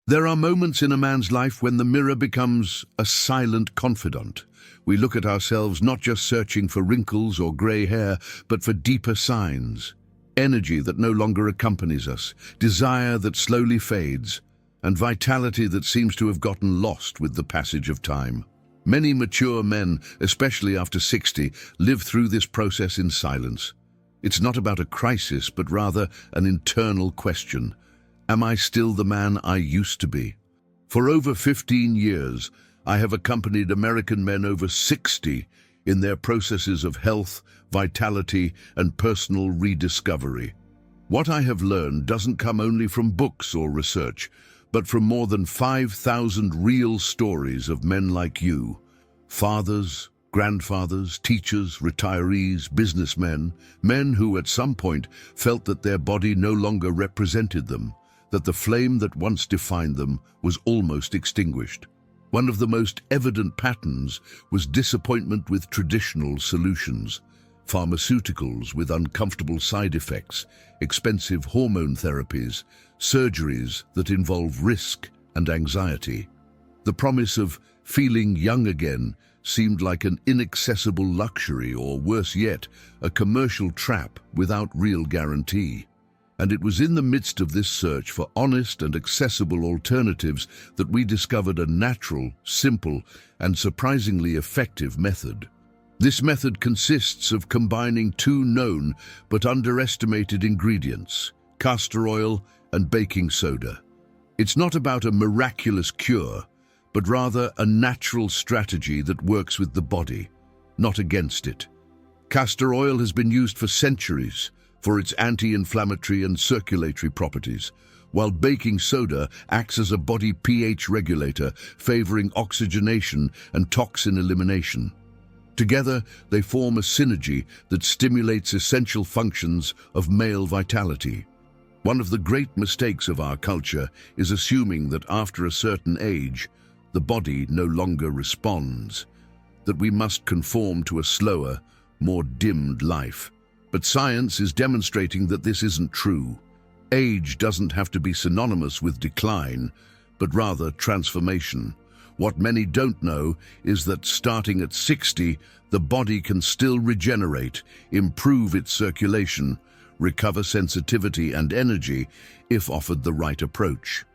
There are moments in a man's life when the mirror becomes a silent confidant. We look at ourselves not just searching for wrinkles or grey hair, but for deeper signs. Energy that no longer accompanies us, desire that slowly fades, and vitality that seems to have gotten lost with the passage of time. Many mature men, especially after 60, live through this process in silence. It's not about a crisis, but rather an internal question. Am I still the man I used to be? For over 15 years, I have accompanied American men over 60 in their processes of health, vitality, and personal rediscovery. What I have learned doesn't come only from books or research, but from more than 5,000 real stories of men like you. Fathers, grandfathers, teachers, retirees, businessmen, men who at some point felt that their body no longer represented them, that the flame that once defined them was almost extinguished. One of the most evident patterns was disappointment with traditional solutions, pharmaceuticals with uncomfortable side effects, expensive hormone therapies, surgeries that involve risk and anxiety. The promise of feeling young again seemed like an inaccessible luxury, or worse yet, a commercial trap without real guarantee. And it was in the midst of this search for honest and accessible alternatives that we discovered a natural, simple, and surprisingly effective method. This method consists of combining two known but underestimated ingredients, castor oil and baking soda. It's not about a miraculous cure, but rather a natural strategy that works with the body, not against it. Castor oil has been used for centuries for its anti-inflammatory and circulatory properties, while baking soda acts as a body pH regulator, favoring oxygenation and toxin elimination. Together, they form a synergy that stimulates essential functions of male vitality. One of the great mistakes of our culture is assuming that after a certain age, the body no longer responds, that we must conform to a slower, more dimmed life. But science is demonstrating that this isn't true. Age doesn't have to be synonymous with decline, but rather transformation. What many don't know is that starting at 60, the body can still regenerate, improve its circulation, recover sensitivity and energy if offered the right approach.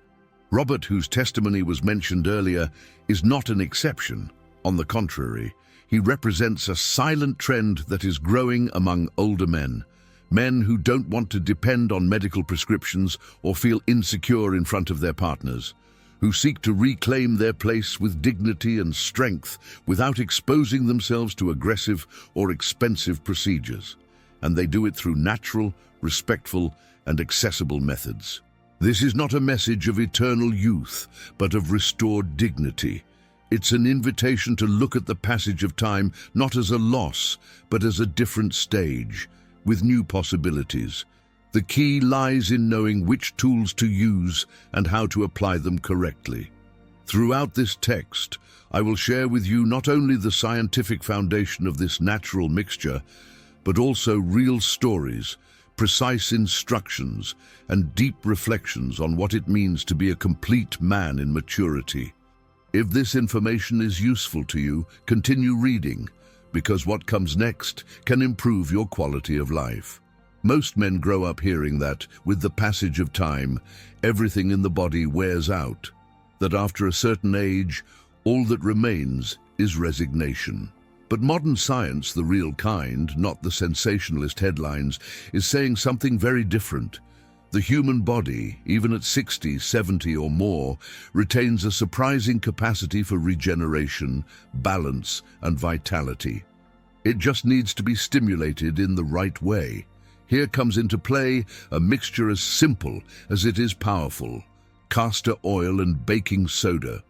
Robert, whose testimony was mentioned earlier, is not an exception. On the contrary, he represents a silent trend that is growing among older men, men who don't want to depend on medical prescriptions or feel insecure in front of their partners, who seek to reclaim their place with dignity and strength without exposing themselves to aggressive or expensive procedures. And they do it through natural, respectful, and accessible methods. This is not a message of eternal youth, but of restored dignity. It's an invitation to look at the passage of time not as a loss, but as a different stage, with new possibilities. The key lies in knowing which tools to use and how to apply them correctly. Throughout this text, I will share with you not only the scientific foundation of this natural mixture, but also real stories, precise instructions, and deep reflections on what it means to be a complete man in maturity. If this information is useful to you, continue reading, because what comes next can improve your quality of life. Most men grow up hearing that, with the passage of time, everything in the body wears out, that after a certain age, all that remains is resignation. But modern science, the real kind, not the sensationalist headlines, is saying something very different. The human body, even at 60, 70 or more, retains a surprising capacity for regeneration, balance, and vitality. It just needs to be stimulated in the right way. Here comes into play a mixture as simple as it is powerful: castor oil and baking soda.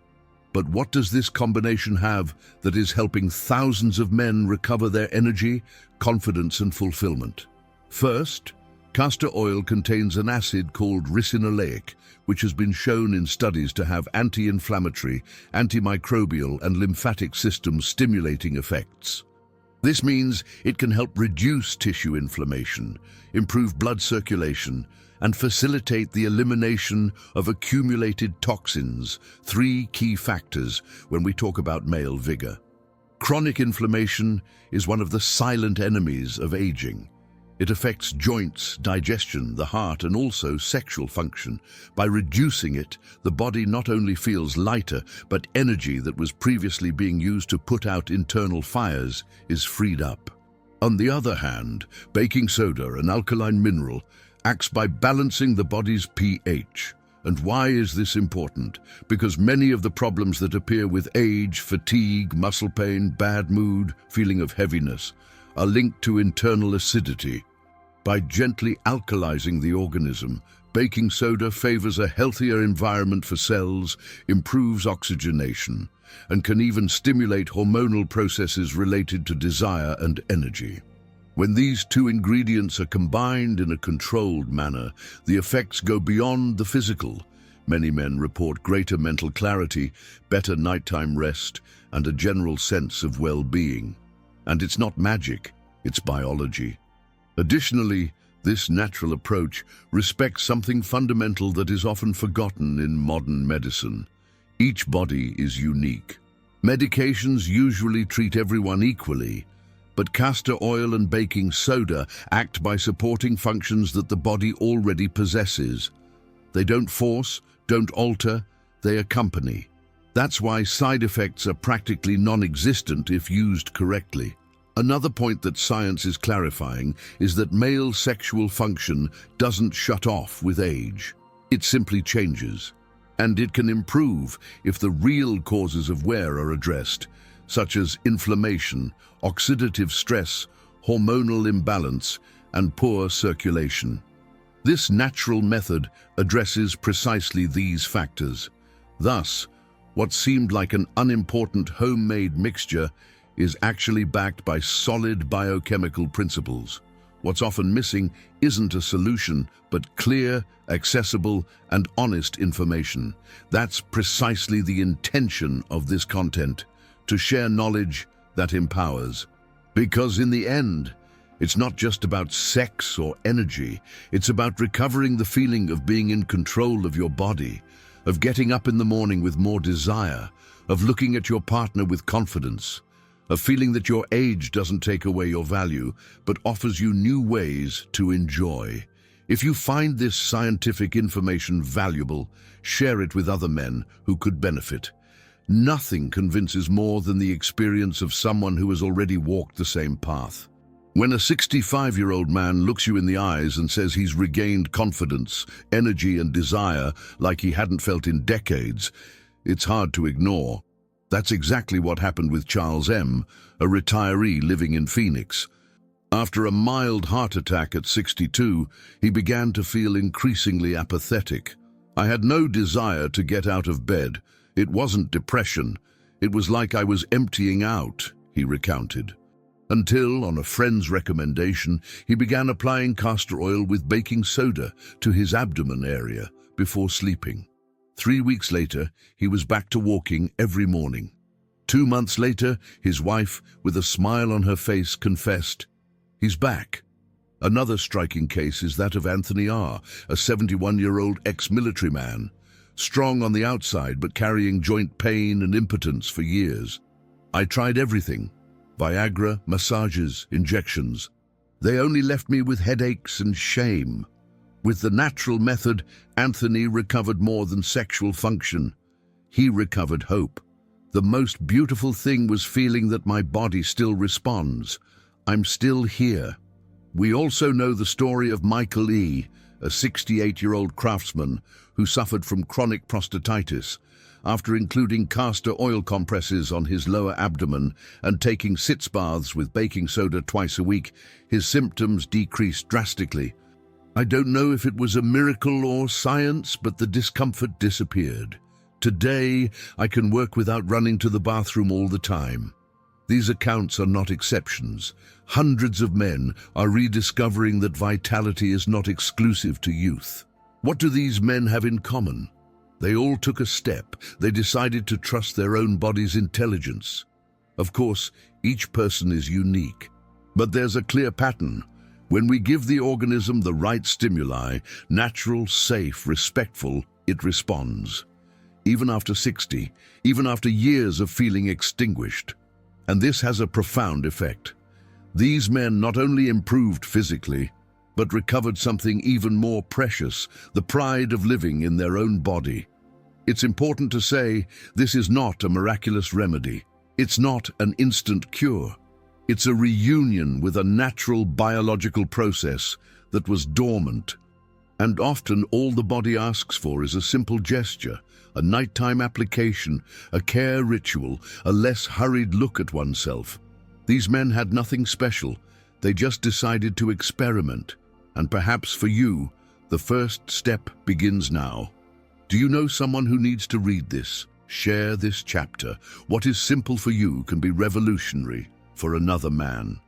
But what does this combination have that is helping thousands of men recover their energy, confidence, and fulfillment? First, castor oil contains an acid called ricinoleic, which has been shown in studies to have anti-inflammatory, antimicrobial, and lymphatic system stimulating effects. This means it can help reduce tissue inflammation, improve blood circulation, and facilitate the elimination of accumulated toxins, three key factors when we talk about male vigor. Chronic inflammation is one of the silent enemies of aging. It affects joints, digestion, the heart, and also sexual function. By reducing it, the body not only feels lighter, but energy that was previously being used to put out internal fires is freed up. On the other hand, baking soda, an alkaline mineral, acts by balancing the body's pH. And why is this important? Because many of the problems that appear with age, fatigue, muscle pain, bad mood, feeling of heaviness, are linked to internal acidity. By gently alkalizing the organism, baking soda favors a healthier environment for cells, improves oxygenation, and can even stimulate hormonal processes related to desire and energy. When these two ingredients are combined in a controlled manner, the effects go beyond the physical. Many men report greater mental clarity, better nighttime rest, and a general sense of well-being. And it's not magic, it's biology. Additionally, this natural approach respects something fundamental that is often forgotten in modern medicine. Each body is unique. Medications usually treat everyone equally, but castor oil and baking soda act by supporting functions that the body already possesses. They don't force, don't alter, they accompany. That's why side effects are practically non-existent if used correctly. Another point that science is clarifying is that male sexual function doesn't shut off with age. It simply changes. And it can improve if the real causes of wear are addressed, such as inflammation, oxidative stress, hormonal imbalance, and poor circulation. This natural method addresses precisely these factors. Thus, what seemed like an unimportant homemade mixture is actually backed by solid biochemical principles. What's often missing isn't a solution, but clear, accessible, and honest information. That's precisely the intention of this content, to share knowledge that empowers. Because in the end, it's not just about sex or energy, it's about recovering the feeling of being in control of your body, of getting up in the morning with more desire, of looking at your partner with confidence, of feeling that your age doesn't take away your value, but offers you new ways to enjoy. If you find this scientific information valuable, share it with other men who could benefit. Nothing convinces more than the experience of someone who has already walked the same path. When a 65-year-old man looks you in the eyes and says he's regained confidence, energy, and desire like he hadn't felt in decades, it's hard to ignore. That's exactly what happened with Charles M., a retiree living in Phoenix. After a mild heart attack at 62, he began to feel increasingly apathetic. I had no desire to get out of bed. It wasn't depression. It was like I was emptying out, he recounted. Until, on a friend's recommendation, he began applying castor oil with baking soda to his abdomen area before sleeping. 3 weeks later, he was back to walking every morning. 2 months later, his wife, with a smile on her face, confessed, "He's back." Another striking case is that of Anthony R., a 71-year-old ex-military man, strong on the outside but carrying joint pain and impotence for years. "I tried everything. Viagra, massages, injections. They only left me with headaches and shame." With the natural method, Anthony recovered more than sexual function. He recovered hope. The most beautiful thing was feeling that my body still responds. I'm still here. We also know the story of Michael E., a 68-year-old craftsman who suffered from chronic prostatitis. After including castor oil compresses on his lower abdomen and taking sitz baths with baking soda twice a week, his symptoms decreased drastically. I don't know if it was a miracle or science, but the discomfort disappeared. Today, I can work without running to the bathroom all the time. These accounts are not exceptions. Hundreds of men are rediscovering that vitality is not exclusive to youth. What do these men have in common? They all took a step. They decided to trust their own body's intelligence. Of course, Each person is unique. But there's a clear pattern. When we give the organism the right stimuli, natural, safe, respectful, it responds. Even after 60, even after years of feeling extinguished. And this has a profound effect. These men not only improved physically, but recovered something even more precious, the pride of living in their own body. It's important to say this is not a miraculous remedy. It's not an instant cure. It's a reunion with a natural biological process that was dormant. And often all the body asks for is a simple gesture, a nighttime application, a care ritual, a less hurried look at oneself. These men had nothing special. They just decided to experiment. And perhaps for you, the first step begins now. Do you know someone who needs to read this? Share this chapter. What is simple for you can be revolutionary for another man.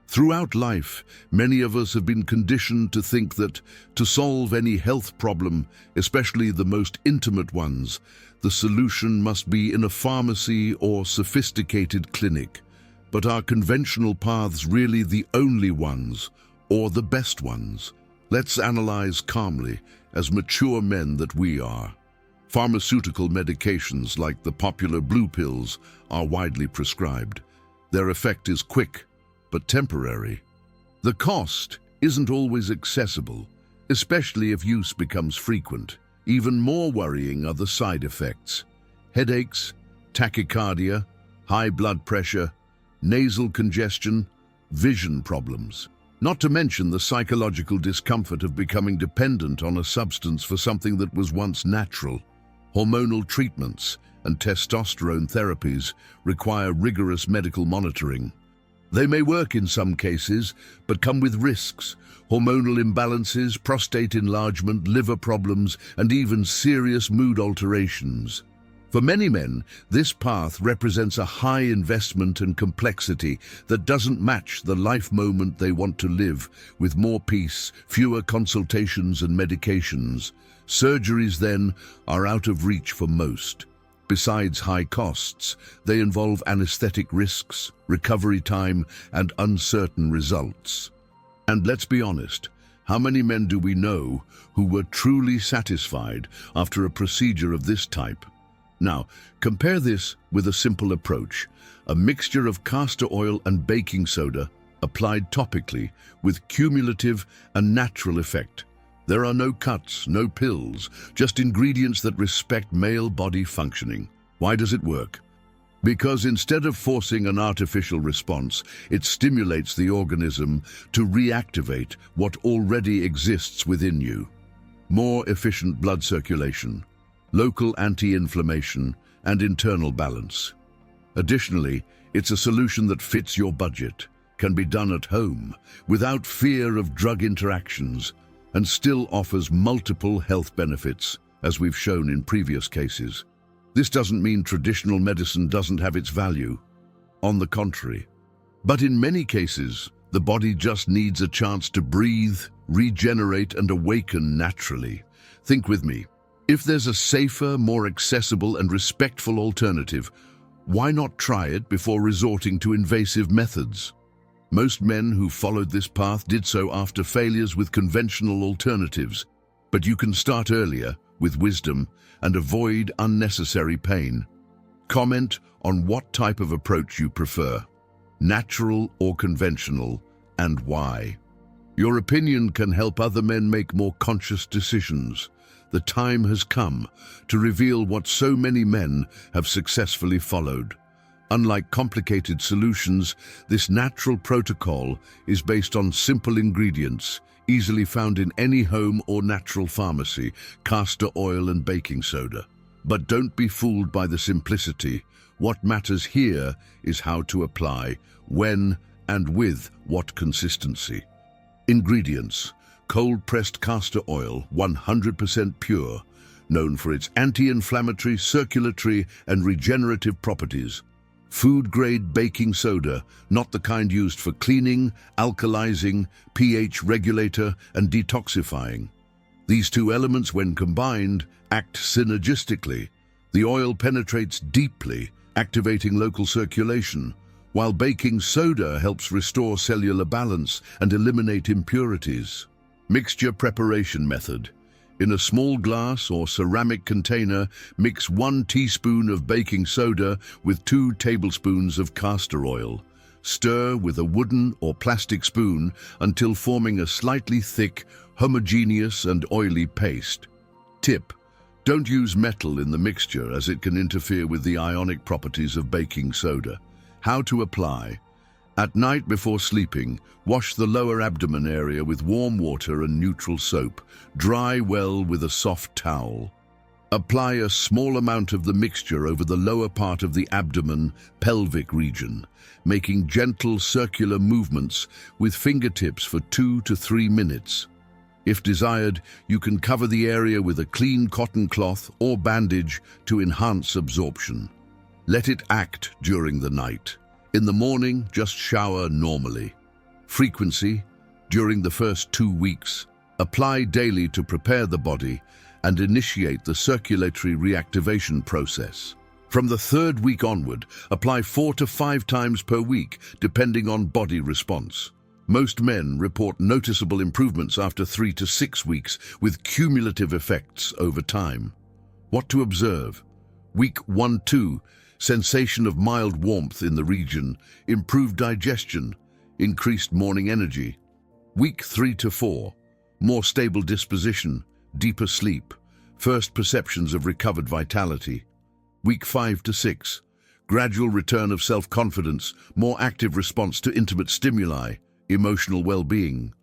Throughout life, many of us have been conditioned to think that to solve any health problem, especially the most intimate ones, the solution must be in a pharmacy or sophisticated clinic. But are conventional paths really the only ones, or the best ones? Let's analyze calmly, as mature men that we are. Pharmaceutical medications like the popular blue pills are widely prescribed. Their effect is quick, but temporary. The cost isn't always accessible, especially if use becomes frequent. Even more worrying are the side effects. Headaches, tachycardia, high blood pressure, nasal congestion, vision problems. Not to mention the psychological discomfort of becoming dependent on a substance for something that was once natural. Hormonal treatments and testosterone therapies require rigorous medical monitoring. They may work in some cases, but come with risks: hormonal imbalances, prostate enlargement, liver problems, and even serious mood alterations. For many men, this path represents a high investment and complexity that doesn't match the life moment they want to live, with more peace, fewer consultations and medications. Surgeries, then, are out of reach for most. Besides high costs, they involve anesthetic risks, recovery time, and uncertain results. And let's be honest, how many men do we know who were truly satisfied after a procedure of this type? Now, compare this with a simple approach: a mixture of castor oil and baking soda applied topically with cumulative and natural effect. There are no cuts, no pills, just ingredients that respect male body functioning. Why does it work? Because instead of forcing an artificial response, it stimulates the organism to reactivate what already exists within you. More efficient blood circulation, local anti-inflammation, and internal balance. Additionally, it's a solution that fits your budget, can be done at home, without fear of drug interactions, and still offers multiple health benefits, as we've shown in previous cases. This doesn't mean traditional medicine doesn't have its value. On the contrary. But in many cases, the body just needs a chance to breathe, regenerate, and awaken naturally. Think with me. If there's a safer, more accessible, and respectful alternative, why not try it before resorting to invasive methods? Most men who followed this path did so after failures with conventional alternatives, but you can start earlier, with wisdom, and avoid unnecessary pain. Comment on what type of approach you prefer, natural or conventional, and why. Your opinion can help other men make more conscious decisions. The time has come to reveal what so many men have successfully followed. Unlike complicated solutions, this natural protocol is based on simple ingredients, easily found in any home or natural pharmacy: castor oil and baking soda. But don't be fooled by the simplicity. What matters here is how to apply, when, and with what consistency. Ingredients: cold-pressed castor oil, 100% pure, known for its anti-inflammatory, circulatory, and regenerative properties. Food-grade baking soda, not the kind used for cleaning, alkalizing, pH regulator, and detoxifying. These two elements, when combined, act synergistically. The oil penetrates deeply, activating local circulation, while baking soda helps restore cellular balance and eliminate impurities. Mixture preparation method. In a small glass or ceramic container, mix 1 teaspoon of baking soda with 2 tablespoons of castor oil. Stir with a wooden or plastic spoon until forming a slightly thick, homogeneous and oily paste. Tip: don't use metal in the mixture as it can interfere with the ionic properties of baking soda. How to apply. At night before sleeping, wash the lower abdomen area with warm water and neutral soap. Dry well with a soft towel. Apply a small amount of the mixture over the lower part of the abdomen, pelvic region, making gentle circular movements with fingertips for 2 to 3 minutes. If desired, you can cover the area with a clean cotton cloth or bandage to enhance absorption. Let it act during the night. In the morning, just shower normally. Frequency: during the first 2 weeks. Apply daily to prepare the body and initiate the circulatory reactivation process. From the 3rd week onward, apply 4 to 5 times per week, depending on body response. Most men report noticeable improvements after 3 to 6 weeks, with cumulative effects over time. What to observe? Week 1-2, sensation of mild warmth in the region, improved digestion, increased morning energy. Week 3-4, more stable disposition, deeper sleep, first perceptions of recovered vitality. Week 5-6, gradual return of self-confidence, more active response to intimate stimuli, emotional well-being.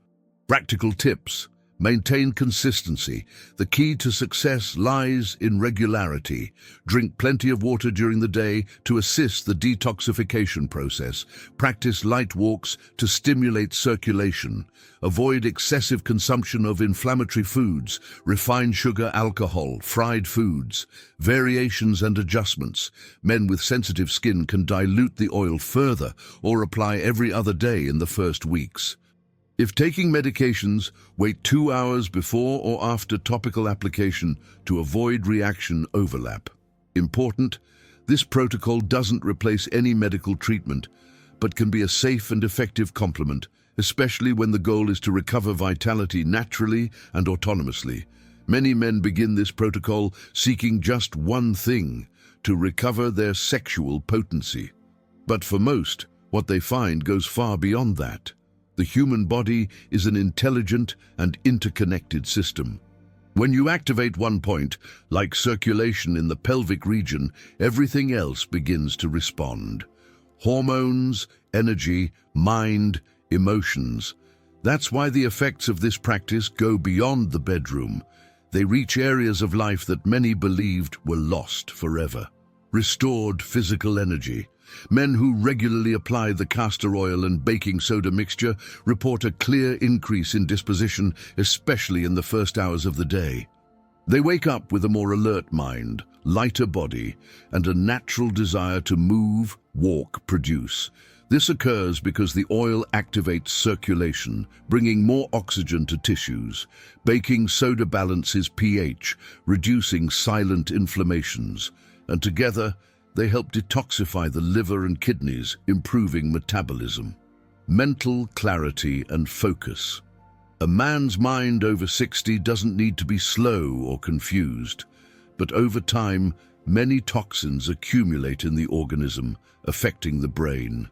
Practical tips: maintain consistency. The key to success lies in regularity. Drink plenty of water during the day to assist the detoxification process. Practice light walks to stimulate circulation. Avoid excessive consumption of inflammatory foods, refined sugar, alcohol, fried foods. Variations and adjustments. Men with sensitive skin can dilute the oil further or apply every other day in the first weeks. If taking medications, wait 2 hours before or after topical application to avoid reaction overlap. Important: this protocol doesn't replace any medical treatment, but can be a safe and effective complement, especially when the goal is to recover vitality naturally and autonomously. Many men begin this protocol seeking just one thing: to recover their sexual potency. But for most, what they find goes far beyond that. The human body is an intelligent and interconnected system. When you activate one point, like circulation in the pelvic region, everything else begins to respond. Hormones, energy, mind, emotions. That's why the effects of this practice go beyond the bedroom. They reach areas of life that many believed were lost forever. Restored physical energy. Men who regularly apply the castor oil and baking soda mixture report a clear increase in disposition, especially in the first hours of the day. They wake up with a more alert mind, lighter body, and a natural desire to move, walk, produce. This occurs because the oil activates circulation, bringing more oxygen to tissues. Baking soda balances pH, reducing silent inflammations, and together, they help detoxify the liver and kidneys, improving metabolism. Mental clarity and focus. A man's mind over 60 doesn't need to be slow or confused, but over time, many toxins accumulate in the organism, affecting the brain.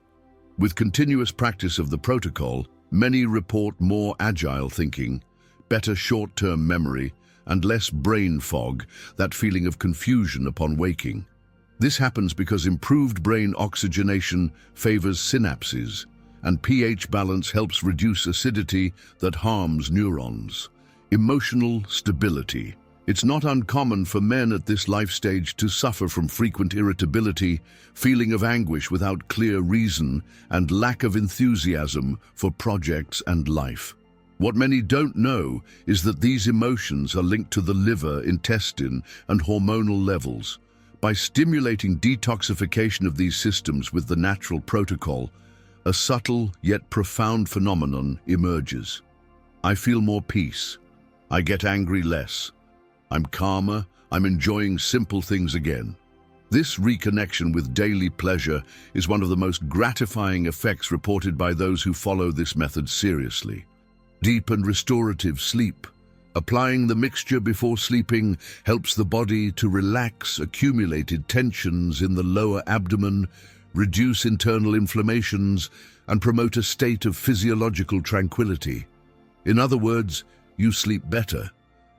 With continuous practice of the protocol, many report more agile thinking, better short-term memory, and less brain fog, that feeling of confusion upon waking. This happens because improved brain oxygenation favors synapses, and pH balance helps reduce acidity that harms neurons. Emotional stability. It's not uncommon for men at this life stage to suffer from frequent irritability, feeling of anguish without clear reason, and lack of enthusiasm for projects and life. What many don't know is that these emotions are linked to the liver, intestine, and hormonal levels. By stimulating detoxification of these systems with the natural protocol, a subtle yet profound phenomenon emerges. I feel more peace. I get angry less. I'm calmer. I'm enjoying simple things again. This reconnection with daily pleasure is one of the most gratifying effects reported by those who follow this method seriously. Deep and restorative sleep. Applying the mixture before sleeping helps the body to relax accumulated tensions in the lower abdomen, reduce internal inflammations, and promote a state of physiological tranquility. In other words, you sleep better,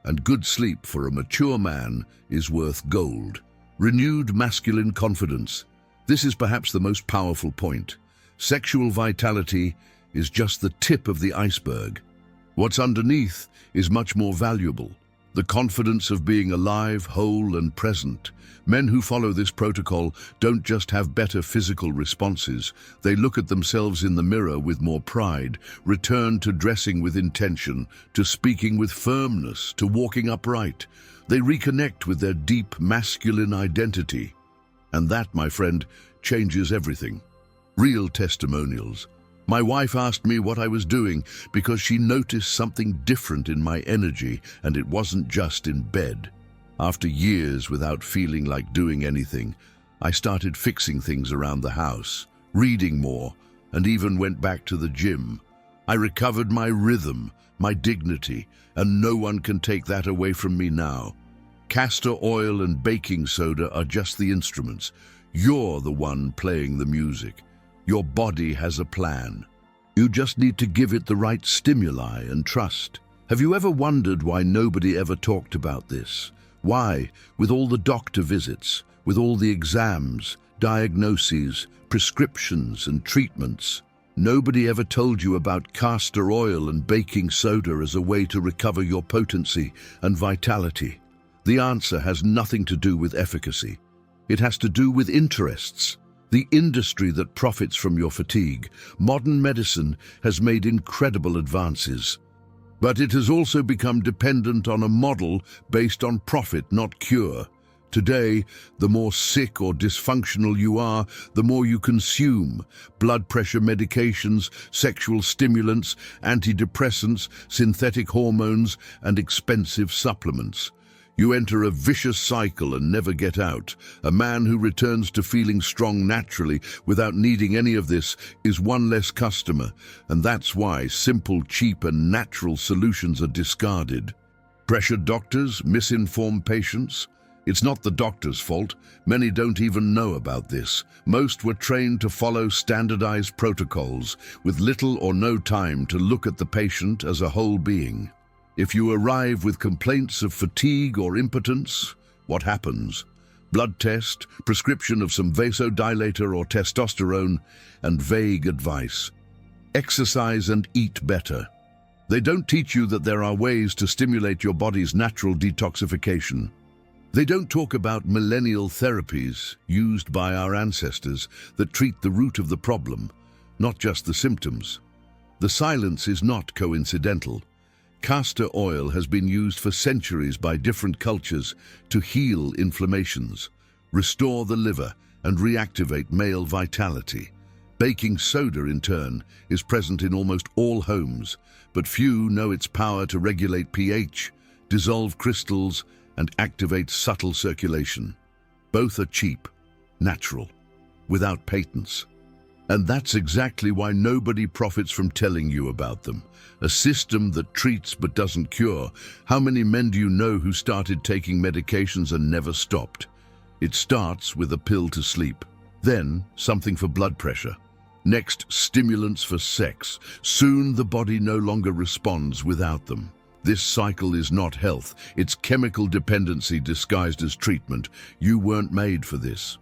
and good sleep for a mature man is worth gold. Renewed masculine confidence. This is perhaps the most powerful point. Sexual vitality is just the tip of the iceberg. What's underneath is much more valuable. The confidence of being alive, whole, and present. Men who follow this protocol don't just have better physical responses. They look at themselves in the mirror with more pride, return to dressing with intention, to speaking with firmness, to walking upright. They reconnect with their deep masculine identity. And that, my friend, changes everything. Real testimonials. My wife asked me what I was doing because she noticed something different in my energy, and it wasn't just in bed. After years without feeling like doing anything, I started fixing things around the house, reading more, and even went back to the gym. I recovered my rhythm, my dignity, and no one can take that away from me now. Castor oil and baking soda are just the instruments. You're the one playing the music. Your body has a plan. You just need to give it the right stimuli and trust. Have you ever wondered why nobody ever talked about this? Why, with all the doctor visits, with all the exams, diagnoses, prescriptions and treatments, nobody ever told you about castor oil and baking soda as a way to recover your potency and vitality? The answer has nothing to do with efficacy. It has to do with interests. The industry that profits from your fatigue. Modern medicine has made incredible advances. But it has also become dependent on a model based on profit, not cure. Today, the more sick or dysfunctional you are, the more you consume. Blood pressure medications, sexual stimulants, antidepressants, synthetic hormones, and expensive supplements. You enter a vicious cycle and never get out. A man who returns to feeling strong naturally without needing any of this is one less customer, and that's why simple, cheap, and natural solutions are discarded. Pressured doctors, misinformed patients. It's not the doctor's fault. Many don't even know about this. Most were trained to follow standardized protocols with little or no time to look at the patient as a whole being. If you arrive with complaints of fatigue or impotence, what happens? Blood test, prescription of some vasodilator or testosterone, and vague advice. Exercise and eat better. They don't teach you that there are ways to stimulate your body's natural detoxification. They don't talk about millennial therapies used by our ancestors that treat the root of the problem, not just the symptoms. The silence is not coincidental. Castor oil has been used for centuries by different cultures to heal inflammations, restore the liver, and reactivate male vitality. Baking soda, in turn, is present in almost all homes, but few know its power to regulate pH, dissolve crystals, and activate subtle circulation. Both are cheap, natural, without patents. And that's exactly why nobody profits from telling you about them. A system that treats but doesn't cure. How many men do you know who started taking medications and never stopped? It starts with a pill to sleep, then something for blood pressure. Next, stimulants for sex. Soon the body no longer responds without them. This cycle is not health, it's chemical dependency disguised as treatment. You weren't made for this.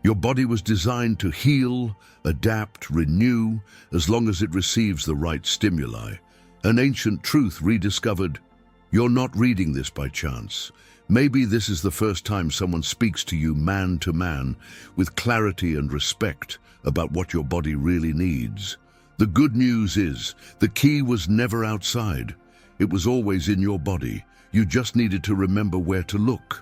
Your body was designed to heal, adapt, renew, as long as it receives the right stimuli. An ancient truth rediscovered. You're not reading this by chance. Maybe this is the first time someone speaks to you man to man, with clarity and respect about what your body really needs. The good news is, the key was never outside. It was always in your body. You just needed to remember where to look.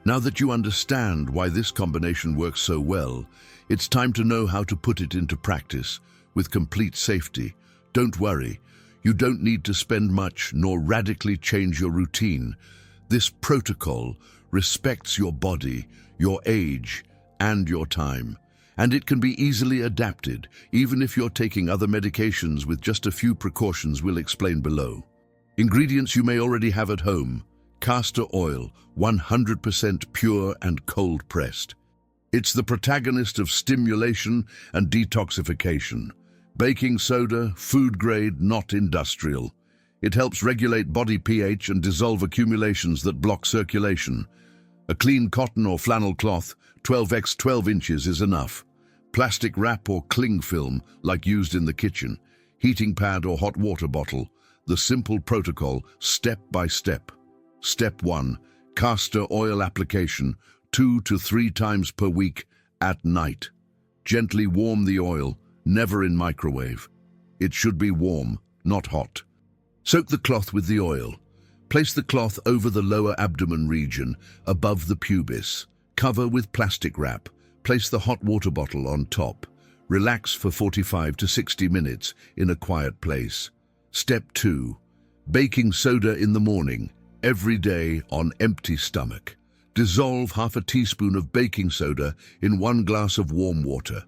Now that you understand why this combination works so well, it's time to know how to put it into practice with complete safety. Don't worry. You don't need to spend much nor radically change your routine. This protocol respects your body, your age, and your time. And it can be easily adapted, even if you're taking other medications with just a few precautions we'll explain below. Ingredients you may already have at home. Castor oil, 100% pure and cold-pressed. It's the protagonist of stimulation and detoxification. Baking soda, food grade, not industrial. It helps regulate body pH and dissolve accumulations that block circulation. A clean cotton or flannel cloth, 12x 12 inches, is enough. Plastic wrap or cling film, like used in the kitchen. Heating pad or hot water bottle. The simple protocol, step by step. Step 1. Castor oil application, 2 to 3 times per week, at night. Gently warm the oil, never in microwave. It should be warm, not hot. Soak the cloth with the oil. Place the cloth over the lower abdomen region, above the pubis. Cover with plastic wrap. Place the hot water bottle on top. Relax for 45 to 60 minutes in a quiet place. Step 2. Baking soda in the morning, every day on empty stomach. Dissolve half a teaspoon of baking soda in 1 glass of warm water.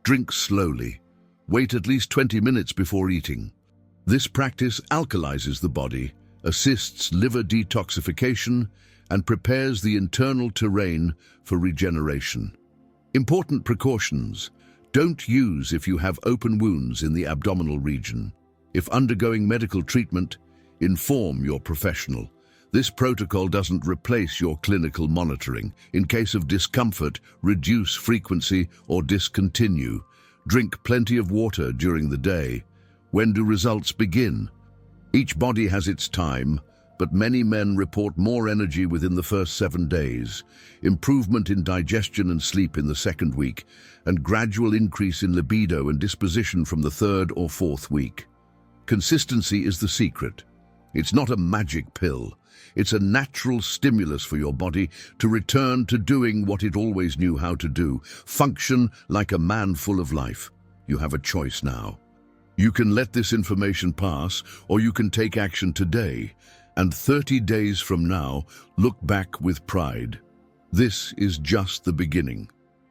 Drink slowly. Wait at least 20 minutes before eating. This practice alkalizes the body, assists liver detoxification, and prepares the internal terrain for regeneration. Important precautions. Don't use if you have open wounds in the abdominal region. If undergoing medical treatment, inform your professional. This protocol doesn't replace your clinical monitoring. In case of discomfort, reduce frequency or discontinue. Drink plenty of water during the day. When do results begin? Each body has its time, but many men report more energy within the first 7 days, improvement in digestion and sleep in the 2nd week, and gradual increase in libido and disposition from the 3rd or 4th week. Consistency is the secret. It's not a magic pill. It's a natural stimulus for your body to return to doing what it always knew how to do. Function like a man full of life. You have a choice now. You can let this information pass, or you can take action today, and 30 days from now, look back with pride. This is just the beginning.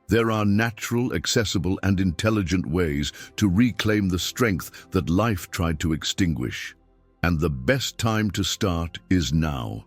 There are natural, accessible, and intelligent ways to reclaim the strength that life tried to extinguish. And the best time to start is now.